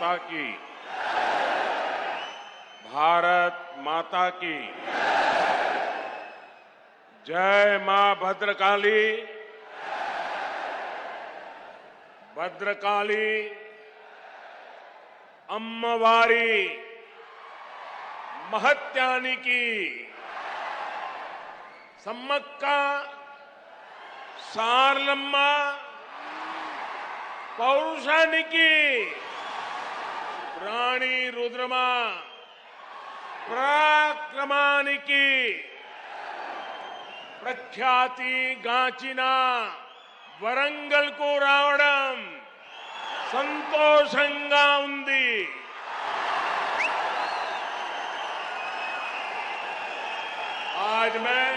माता की, भारत माता की जय। मां भद्रकाली, भद्रकाली अम्मवारी महत्यानिकी सम्मक्का सारलम्मा पौरुषानिकी रानी रुद्रमा पराक्रमानिकी प्रख्याति गांचिना वरंगल को रावणम संतोषंगा उंदी। आज मैं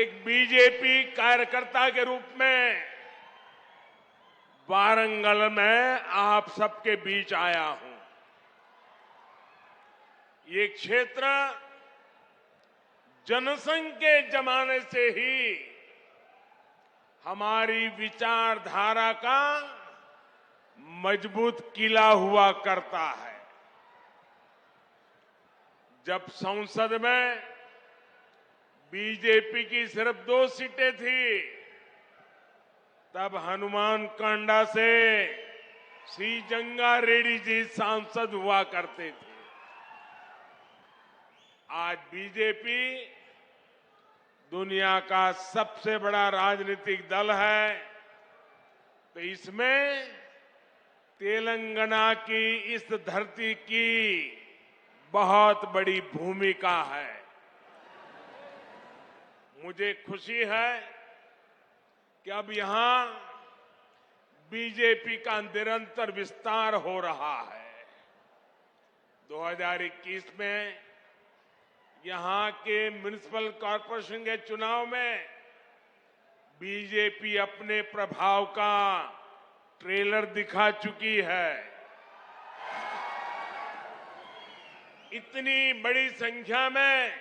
एक बीजेपी कार्यकर्ता के रूप में वारंगल में आप सबके बीच आया हूं। ये क्षेत्र जनसंघ के जमाने से ही हमारी विचारधारा का मजबूत किला हुआ करता है। जब संसद में बीजेपी की सिर्फ 2 सीटें थी, तब हनुमान कांडा से सी जंगा रेड्डी जी सांसद हुआ करते थे। आज बीजेपी दुनिया का सबसे बड़ा राजनीतिक दल है, तो इसमें तेलंगाना की इस धरती की बहुत बड़ी भूमिका है। मुझे खुशी है कि अब यहां बीजेपी का निरंतर विस्तार हो रहा है। 2021 में यहां के म्युनिसिपल कॉरपोरेशन के चुनाव में बीजेपी अपने प्रभाव का ट्रेलर दिखा चुकी है। इतनी बड़ी संख्या में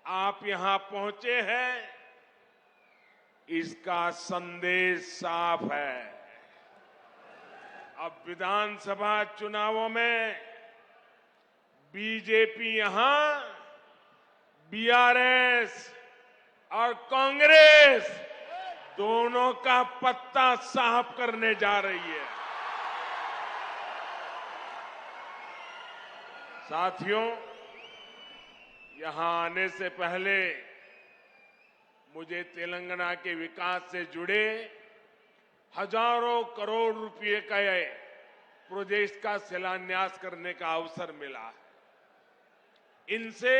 आप यहां पहुंचे हैं, इसका संदेश साफ है। अब विधानसभा चुनावों में बीजेपी यहां बीआरएस और कांग्रेस दोनों का पत्ता साफ करने जा रही है। साथियों, यहां आने से पहले मुझे तेलंगाना के विकास से जुड़े हजारों करोड़ रुपए का प्रोजेक्ट का शिलान्यास करने का अवसर मिला है। इनसे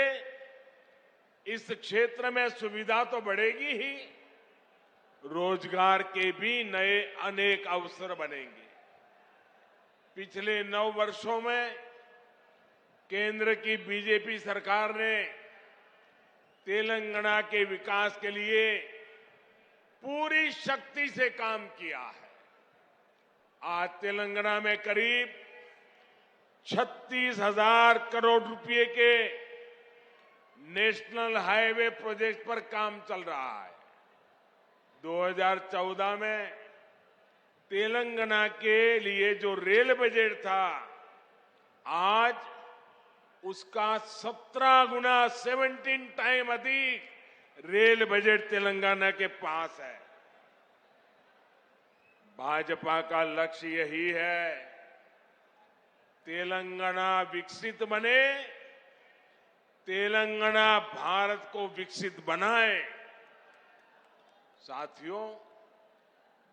इस क्षेत्र में सुविधा तो बढ़ेगी ही, रोजगार के भी नए अनेक अवसर बनेंगे। पिछले 9 वर्षों में केंद्र की बीजेपी सरकार ने तेलंगाना के विकास के लिए पूरी शक्ति से काम किया है। आज तेलंगाना में करीब 36,000 करोड़ रुपए के नेशनल हाईवे प्रोजेक्ट पर काम चल रहा है। 2014 में तेलंगाना के लिए जो रेल बजट था, आज उसका 17 गुना 17 टाइम अधिक रेल बजट तेलंगाना के पास है। भाजपा का लक्ष्य यही है, तेलंगाना विकसित बने, तेलंगाना भारत को विकसित बनाए। साथियों,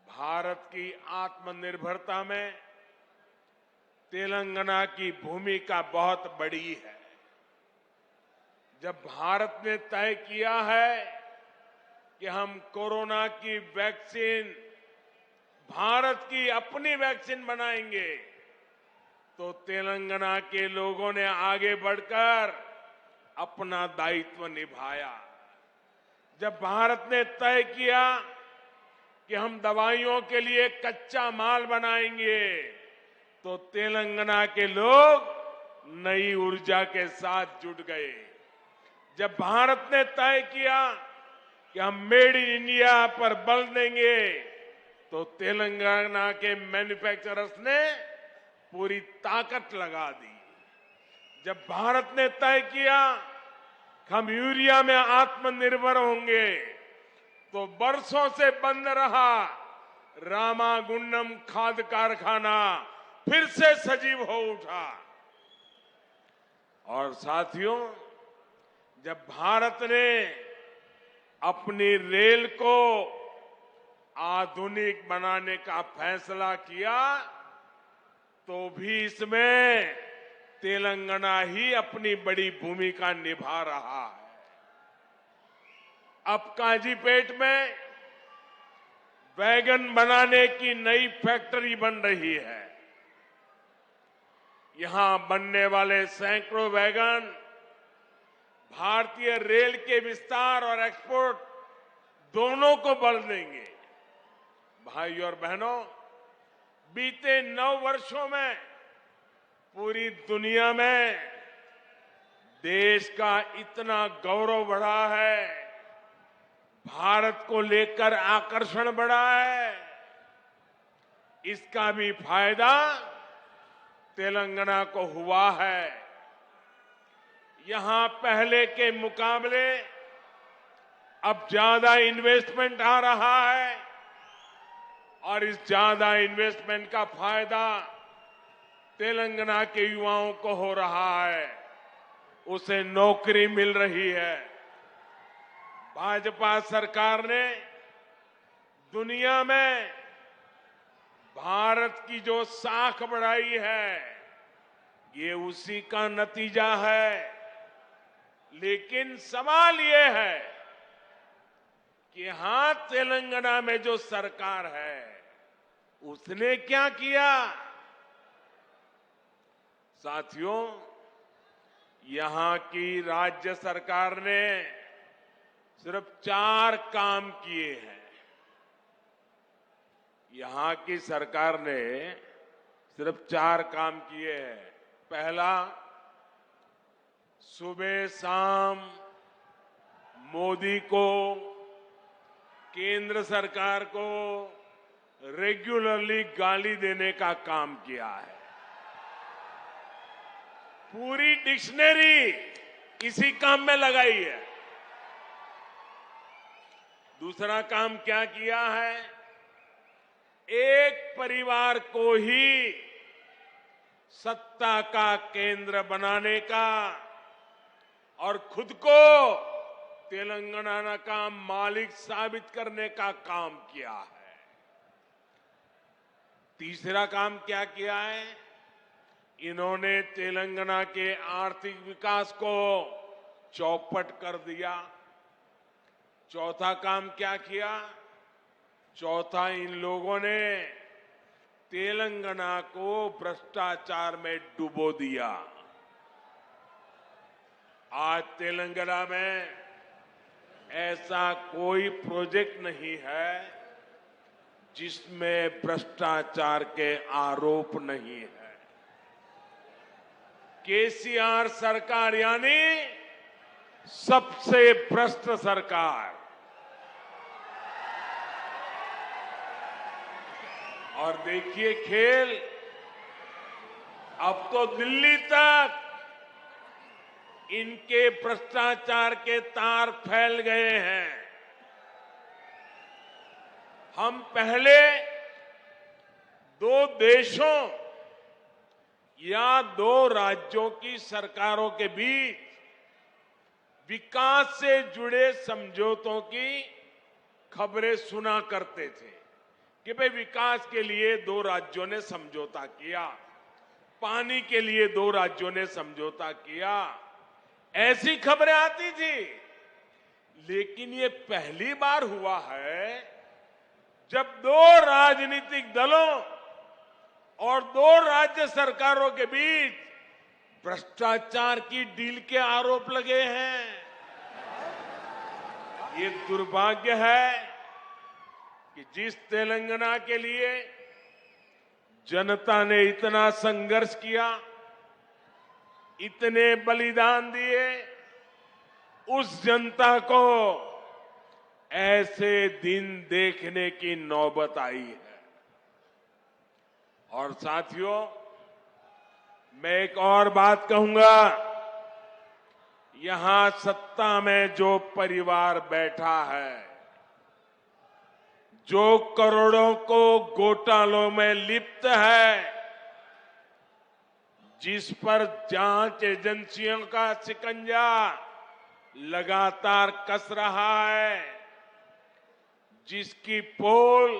भारत की आत्मनिर्भरता में तेलंगाना की भूमिका बहुत बड़ी है। जब भारत ने तय किया है कि हम कोरोना की वैक्सीन, भारत की अपनी वैक्सीन बनाएंगे, तो तेलंगाना के लोगों ने आगे बढ़कर अपना दायित्व निभाया। जब भारत ने तय किया कि हम दवाइयों के लिए कच्चा माल बनाएंगे, तो तेलंगाना के लोग नई ऊर्जा के साथ जुट गए। जब भारत ने तय किया कि हम मेड इन इंडिया पर बल देंगे, तो तेलंगाना के मैन्युफैक्चरर्स ने पूरी ताकत लगा दी। जब भारत ने तय किया कि हम यूरिया में आत्मनिर्भर होंगे, तो बरसों से बंद रहा रामागुंडम खाद कारखाना फिर से सजीव हो उठा। और साथियों, जब भारत ने अपनी रेल को आधुनिक बनाने का फैसला किया, तो भी इसमें तेलंगाना ही अपनी बड़ी भूमिका निभा रहा है। अब काजीपेट में वैगन बनाने की नई फैक्ट्री बन रही है। यहां बनने वाले सैकड़ों वैगन भारतीय रेल के विस्तार और एक्सपोर्ट दोनों को बल देंगे। भाइयों और बहनों, बीते 9 वर्षों में पूरी दुनिया में देश का इतना गौरव बढ़ा है, भारत को लेकर आकर्षण बढ़ा है। इसका भी फायदा तेलंगाना को हुआ है। यहां पहले के मुकाबले अब ज्यादा इन्वेस्टमेंट आ रहा है और इस ज्यादा इन्वेस्टमेंट का फायदा तेलंगाना के युवाओं को हो रहा है, उसे नौकरी मिल रही है। भाजपा सरकार ने दुनिया में भारत की जो साख बढ़ाई है, ये उसी का नतीजा है। लेकिन सवाल ये है कि यहां तेलंगाना में जो सरकार है, उसने क्या किया? साथियों, यहां की राज्य सरकार ने सिर्फ 4 काम किए हैं। यहां की सरकार ने सिर्फ 4 काम किए हैं। पहला, सुबह शाम मोदी को, केंद्र सरकार को रेगुलरली गाली देने का काम किया है। पूरी डिक्शनरी इसी काम में लगाई है। दूसरा काम क्या किया है? एक परिवार को ही सत्ता का केंद्र बनाने का और खुद को तेलंगाना का मालिक साबित करने का काम किया है। तीसरा काम क्या किया है? इन्होंने तेलंगाना के आर्थिक विकास को चौपट कर दिया। चौथा काम क्या किया? चौथा, इन लोगों ने तेलंगाना को भ्रष्टाचार में डुबो दिया। आज तेलंगाना में ऐसा कोई प्रोजेक्ट नहीं है जिसमें भ्रष्टाचार के आरोप नहीं है। केसीआर सरकार यानी सबसे भ्रष्ट सरकार। और देखिए खेल, अब तो दिल्ली तक इनके भ्रष्टाचार के तार फैल गए हैं। हम पहले 2 देशों या 2 राज्यों की सरकारों के बीच विकास से जुड़े समझौतों की खबरें सुना करते थे कि भाई विकास के लिए 2 राज्यों ने समझौता किया, पानी के लिए 2 राज्यों ने समझौता किया, ऐसी खबरें आती थी। लेकिन ये पहली बार हुआ है जब 2 राजनीतिक दलों और 2 राज्य सरकारों के बीच भ्रष्टाचार की डील के आरोप लगे हैं। ये दुर्भाग्य है कि जिस तेलंगाना के लिए जनता ने इतना संघर्ष किया, इतने बलिदान दिए, उस जनता को ऐसे दिन देखने की नौबत आई है। और साथियों, मैं एक और बात कहूंगा, यहां सत्ता में जो परिवार बैठा है, जो करोड़ों को घोटालों में लिप्त है, जिस पर जांच एजेंसियों का शिकंजा लगातार कस रहा है, जिसकी पोल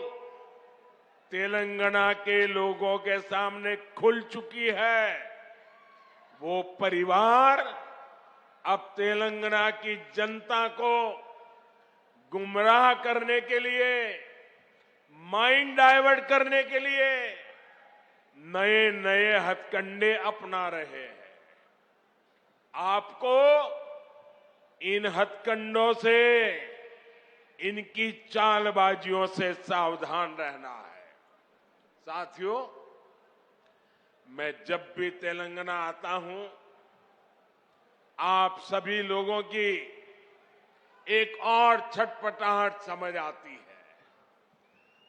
तेलंगाना के लोगों के सामने खुल चुकी है, वो परिवार अब तेलंगाना की जनता को गुमराह करने के लिए, माइंड डाइवर्ट करने के लिए नए नए हथकंडे अपना रहे हैं। आपको इन हथकंडों से, इनकी चालबाजियों से सावधान रहना है। साथियों, मैं जब भी तेलंगाना आता हूं, आप सभी लोगों की एक और छटपटाहट समझ आती है।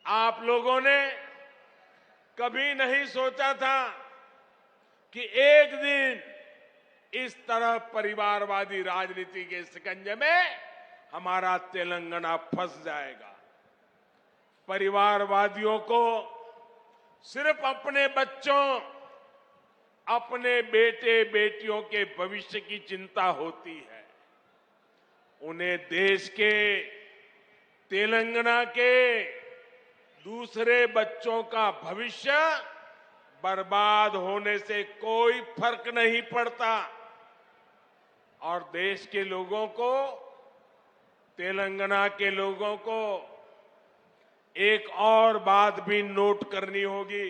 आप लोगों ने कभी नहीं सोचा था कि एक दिन इस तरह परिवारवादी राजनीति के शिकंजे में हमारा तेलंगाना फंस जाएगा। परिवारवादियों को सिर्फ अपने बच्चों, अपने बेटे बेटियों के भविष्य की चिंता होती है। उन्हें देश के, तेलंगाना के दूसरे बच्चों का भविष्य बर्बाद होने से कोई फर्क नहीं पड़ता। और देश के लोगों को, तेलंगाना के लोगों को एक और बात भी नोट करनी होगी।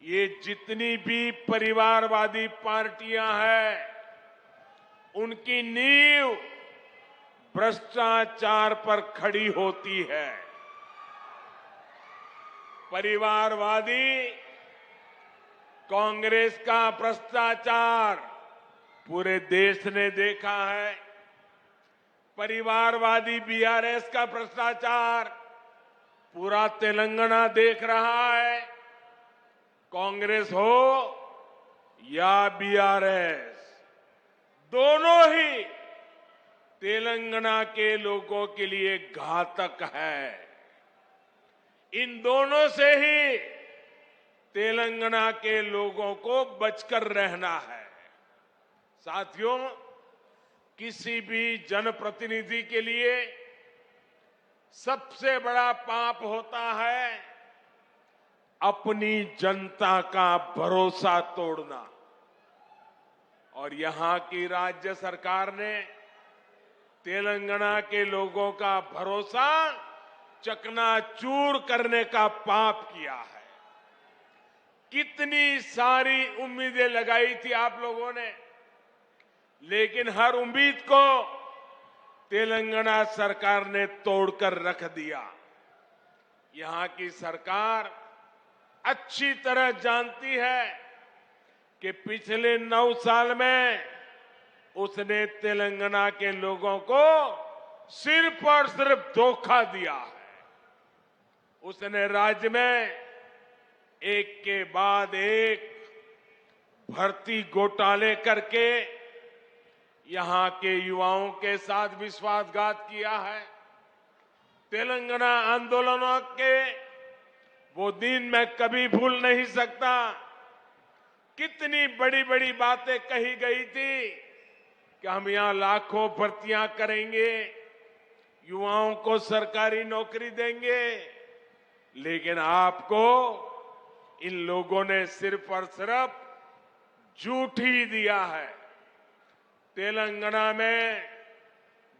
ये जितनी भी परिवारवादी पार्टियां हैं, उनकी नींव भ्रष्टाचार पर खड़ी होती है। परिवारवादी कांग्रेस का भ्रष्टाचार पूरे देश ने देखा है। परिवारवादी बीआरएस का भ्रष्टाचार पूरा तेलंगाना देख रहा है। कांग्रेस हो या बीआरएस, दोनों ही तेलंगाना के लोगों के लिए घातक है। इन दोनों से ही तेलंगाना के लोगों को बचकर रहना है। साथियों, किसी भी जनप्रतिनिधि के लिए सबसे बड़ा पाप होता है अपनी जनता का भरोसा तोड़ना। और यहां की राज्य सरकार ने तेलंगाना के लोगों का भरोसा चकनाचूर करने का पाप किया है। कितनी सारी उम्मीदें लगाई थी आप लोगों ने, लेकिन हर उम्मीद को तेलंगाना सरकार ने तोड़कर रख दिया। यहां की सरकार अच्छी तरह जानती है कि पिछले 9 साल में उसने तेलंगाना के लोगों को सिर्फ और सिर्फ धोखा दिया है। उसने राज्य में एक के बाद एक भर्ती घोटाले करके यहां के युवाओं के साथ विश्वासघात किया है। तेलंगाना आंदोलनों के वो दिन मैं कभी भूल नहीं सकता। कितनी बड़ी बड़ी बातें कही गई थी कि हम यहां लाखों भर्तियां करेंगे, युवाओं को सरकारी नौकरी देंगे, लेकिन आपको इन लोगों ने सिर्फ और सिर्फ झूठ ही दिया है। तेलंगाना में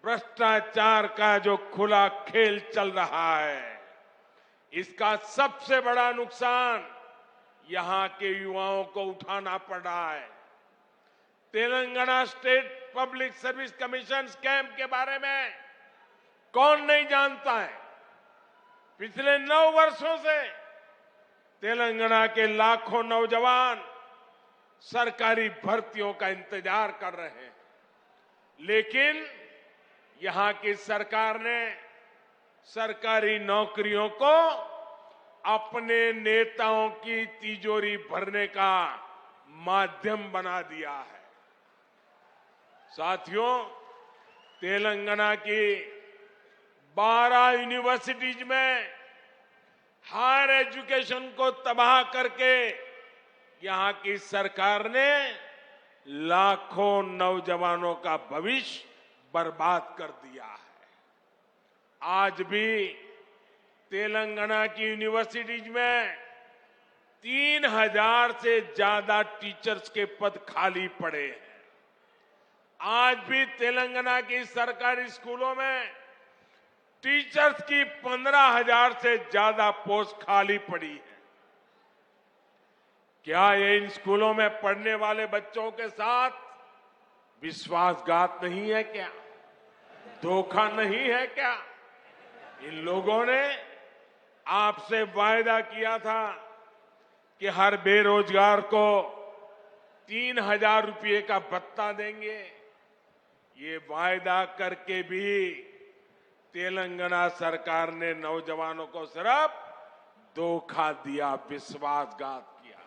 भ्रष्टाचार का जो खुला खेल चल रहा है, इसका सबसे बड़ा नुकसान यहां के युवाओं को उठाना पड़ रहा है। Telangana state public service commission scam के बारे में कौन नहीं जानता है। पिछले 9 वर्षों से तेलंगाना के लाखों नौजवान सरकारी भर्तियों का इंतजार कर रहे हैं, लेकिन यहां की सरकार ने सरकारी नौकरियों को अपने नेताओं की तिजोरी भरने का माध्यम बना दिया है। साथियों, तेलंगाना की 12 यूनिवर्सिटीज में हायर एजुकेशन को तबाह करके यहां की सरकार ने लाखों नौजवानों का भविष्य बर्बाद कर दिया है। आज भी तेलंगाना की यूनिवर्सिटीज में 3000 से ज्यादा टीचर्स के पद खाली पड़े हैं। आज भी तेलंगाना की सरकारी स्कूलों में टीचर्स की 15,000 से ज्यादा पोस्ट खाली पड़ी है। क्या ये इन स्कूलों में पढ़ने वाले बच्चों के साथ विश्वासघात नहीं है क्या? धोखा नहीं है क्या? इन लोगों ने आपसे वायदा किया था कि हर बेरोजगार को 3,000 रुपये का भत्ता देंगे। ये वायदा करके भी तेलंगाना सरकार ने नौजवानों को सिर्फ धोखा दिया, विश्वासघात किया।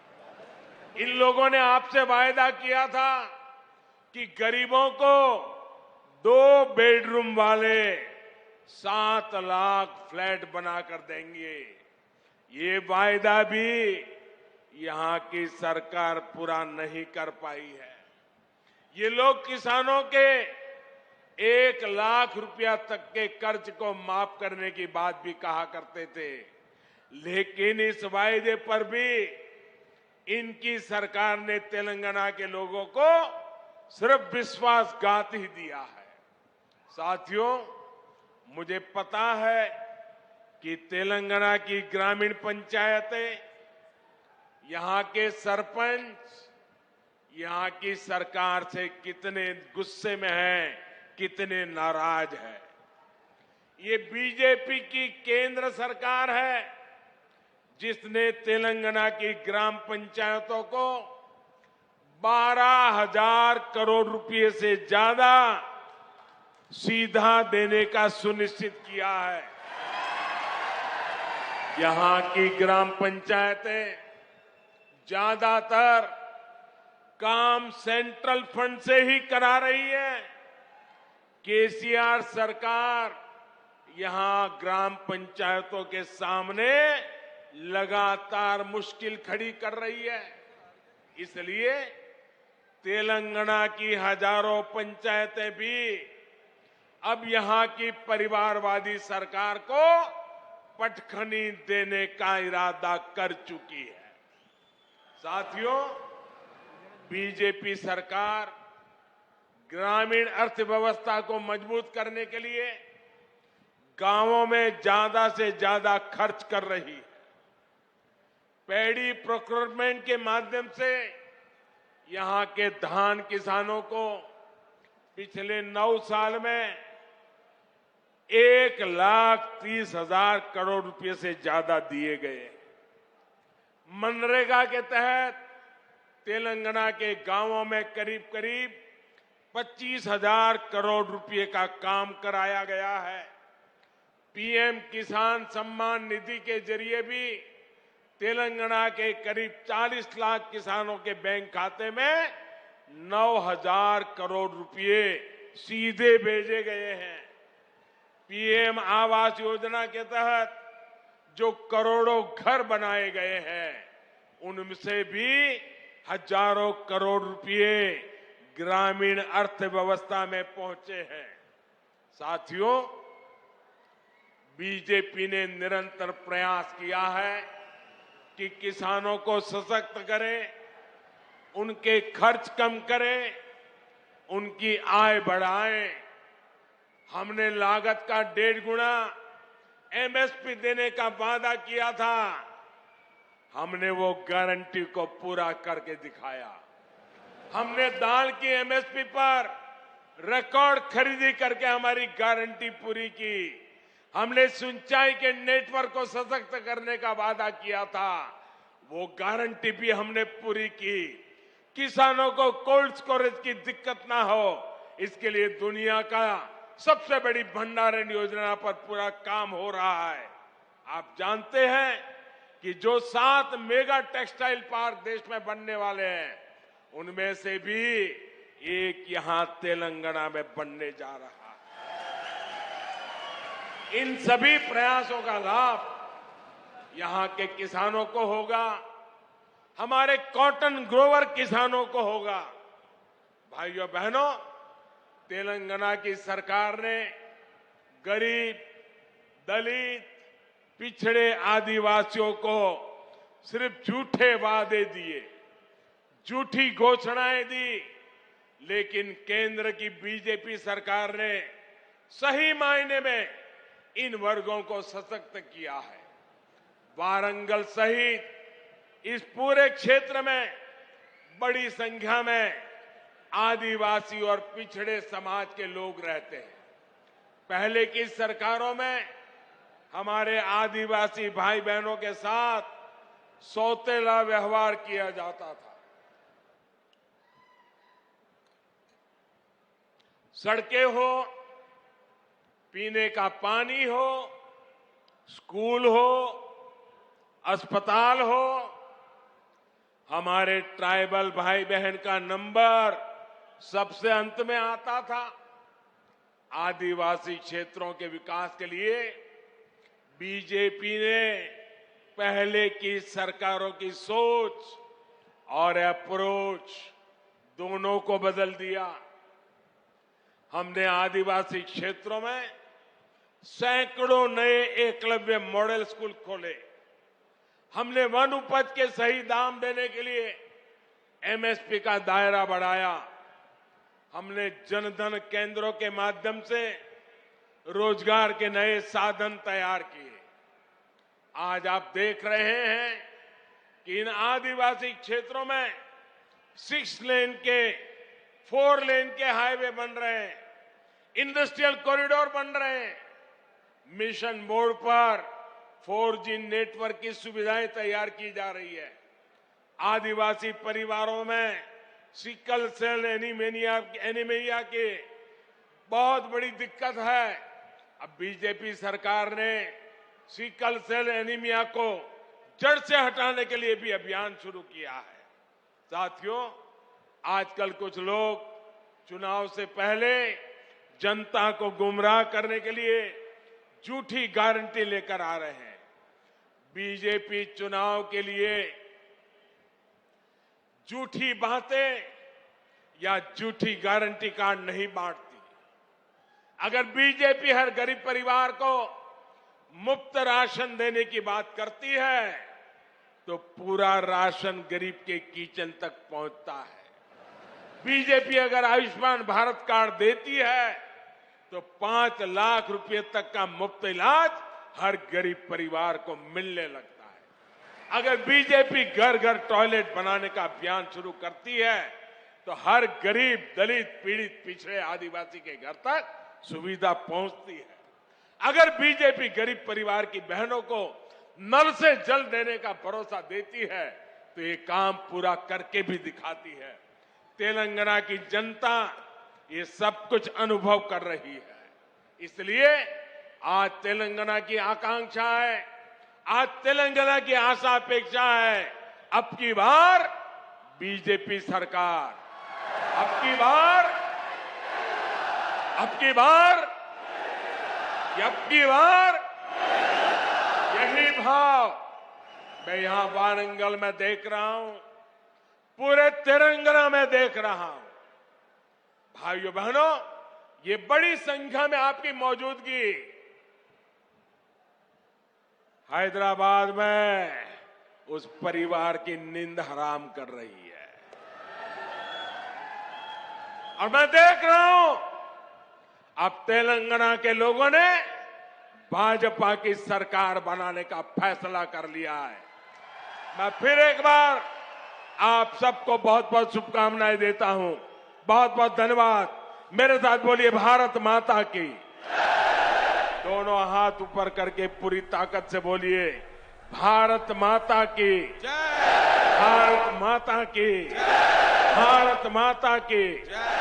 इन लोगों ने आपसे वायदा किया था कि गरीबों को 2 बेडरूम वाले 7 लाख फ्लैट बनाकर देंगे। ये वायदा भी यहां की सरकार पूरा नहीं कर पाई है। ये लोग किसानों के 1 लाख रुपया तक के कर्ज को माफ करने की बात भी कहा करते थे, लेकिन इस वायदे पर भी इनकी सरकार ने तेलंगाना के लोगों को सिर्फ विश्वासघात ही दिया है। साथियों, मुझे पता है कि तेलंगाना की ग्रामीण पंचायतें, यहां के सरपंच यहां की सरकार से कितने गुस्से में हैं, कितने नाराज हैं। ये बीजेपी की केंद्र सरकार है जिसने तेलंगाना की ग्राम पंचायतों को 12,000 करोड़ रुपए से ज्यादा सीधा देने का सुनिश्चित किया है। यहां की ग्राम पंचायतें ज्यादातर काम सेंट्रल फंड से ही करा रही है। केसीआर सरकार यहां ग्राम पंचायतों के सामने लगातार मुश्किल खड़ी कर रही है। इसलिए तेलंगाना की हजारों पंचायतें भी अब यहां की परिवारवादी सरकार को पटखनी देने का इरादा कर चुकी है। साथियों, बीजेपी सरकार ग्रामीण अर्थव्यवस्था को मजबूत करने के लिए गांवों में ज्यादा से ज्यादा खर्च कर रही है। पैडी प्रोक्योरमेंट के माध्यम से यहां के धान किसानों को पिछले 9 साल में 1,30,000 करोड़ रुपए से ज्यादा दिए गए। मनरेगा के तहत तेलंगाना के गांवों में करीब करीब 25,000 करोड़ रुपए का काम कराया गया है। पीएम किसान सम्मान निधि के जरिए भी तेलंगाना के करीब 40 लाख किसानों के बैंक खाते में 9,000 करोड़ रुपए सीधे भेजे गए हैं। पीएम आवास योजना के तहत जो करोड़ों घर बनाए गए हैं, उनसे भी हजारों करोड़ रुपए ग्रामीण अर्थव्यवस्था में पहुंचे हैं। साथियों, बीजेपी ने निरंतर प्रयास किया है कि किसानों को सशक्त करें, उनके खर्च कम करें, उनकी आय बढ़ाएं। हमने लागत का 1.5 गुना एमएसपी देने का वादा किया था। हमने वो गारंटी को पूरा करके दिखाया। हमने दाल की एमएसपी पर रिकॉर्ड खरीदी करके हमारी गारंटी पूरी की। हमने सिंचाई के नेटवर्क को सशक्त करने का वादा किया था, वो गारंटी भी हमने पूरी की। किसानों को कोल्ड स्टोरेज की दिक्कत ना हो, इसके लिए दुनिया का सबसे बड़ी भंडारण योजना पर पूरा काम हो रहा है। आप जानते हैं कि जो 7 मेगा टेक्सटाइल पार्क देश में बनने वाले हैं, उनमें से भी एक यहां तेलंगाना में बनने जा रहा है। इन सभी प्रयासों का लाभ यहां के किसानों को होगा, हमारे कॉटन ग्रोवर किसानों को होगा। भाइयों बहनों, तेलंगाना की सरकार ने गरीब, दलित, पिछड़े आदिवासियों को सिर्फ झूठे वादे दिए, झूठी घोषणाएं दी, लेकिन केंद्र की बीजेपी सरकार ने सही मायने में इन वर्गों को सशक्त किया है। वारंगल सहित इस पूरे क्षेत्र में बड़ी संख्या में आदिवासी और पिछड़े समाज के लोग रहते हैं। पहले की सरकारों में हमारे आदिवासी भाई बहनों के साथ सौतेला व्यवहार किया जाता था। सड़कें हो, पीने का पानी हो, स्कूल हो, अस्पताल हो, हमारे ट्राइबल भाई बहन का नंबर सबसे अंत में आता था। आदिवासी क्षेत्रों के विकास के लिए बीजेपी ने पहले की सरकारों की सोच और अप्रोच दोनों को बदल दिया। हमने आदिवासी क्षेत्रों में सैकड़ों नए एकलव्य मॉडल स्कूल खोले। हमने वन उपज के सही दाम देने के लिए एमएसपी का दायरा बढ़ाया। हमने जनधन केंद्रों के माध्यम से रोजगार के नए साधन तैयार किए। आज आप देख रहे हैं कि इन आदिवासी क्षेत्रों में 6 लेन के 4 लेन के हाईवे बन रहे हैं, इंडस्ट्रियल कॉरिडोर बन रहे हैं, मिशन मोड पर 4G नेटवर्क की सुविधाएं तैयार की जा रही है। आदिवासी परिवारों में सिकल सेल एनीमिया की बहुत बड़ी दिक्कत है। अब बीजेपी सरकार ने सिकल सेल एनीमिया को जड़ से हटाने के लिए भी अभियान शुरू किया है। साथियों, आजकल कुछ लोग चुनाव से पहले जनता को गुमराह करने के लिए झूठी गारंटी लेकर आ रहे हैं। बीजेपी चुनाव के लिए झूठी बातें या झूठी गारंटी कार्ड नहीं बांटती। अगर बीजेपी हर गरीब परिवार को मुफ्त राशन देने की बात करती है, तो पूरा राशन गरीब के किचन तक पहुंचता है। बीजेपी अगर आयुष्मान भारत कार्ड देती है, तो 5 लाख रुपए तक का मुफ्त इलाज हर गरीब परिवार को मिलने लगता है। अगर बीजेपी घर घर टॉयलेट बनाने का अभियान शुरू करती है, तो हर गरीब, दलित, पीड़ित, पिछड़े आदिवासी के घर तक सुविधा पहुंचती है। अगर बीजेपी गरीब परिवार की बहनों को नल से जल देने का भरोसा देती है, तो ये काम पूरा करके भी दिखाती है। तेलंगाना की जनता ये सब कुछ अनुभव कर रही है। इसलिए आज तेलंगाना की आकांक्षा है, आज तेलंगाना की आशा अपेक्षा है, अब की बार बीजेपी सरकार, अब की बार यही भाव मैं यहां वारंगल में देख रहा हूं, पूरे तेलंगाना में देख रहा हूं। भाइयों बहनों, ये बड़ी संख्या में आपकी मौजूदगी हैदराबाद में उस परिवार की नींद हराम कर रही है। और मैं देख रहा हूं, अब तेलंगाना के लोगों ने भाजपा की सरकार बनाने का फैसला कर लिया है। मैं फिर एक बार आप सबको बहुत बहुत शुभकामनाएं देता हूं। बहुत बहुत धन्यवाद। मेरे साथ बोलिए भारत माता की। दोनों हाथ ऊपर करके पूरी ताकत से बोलिए भारत माता की जय, भारत माता की जय, भारत माता की जय।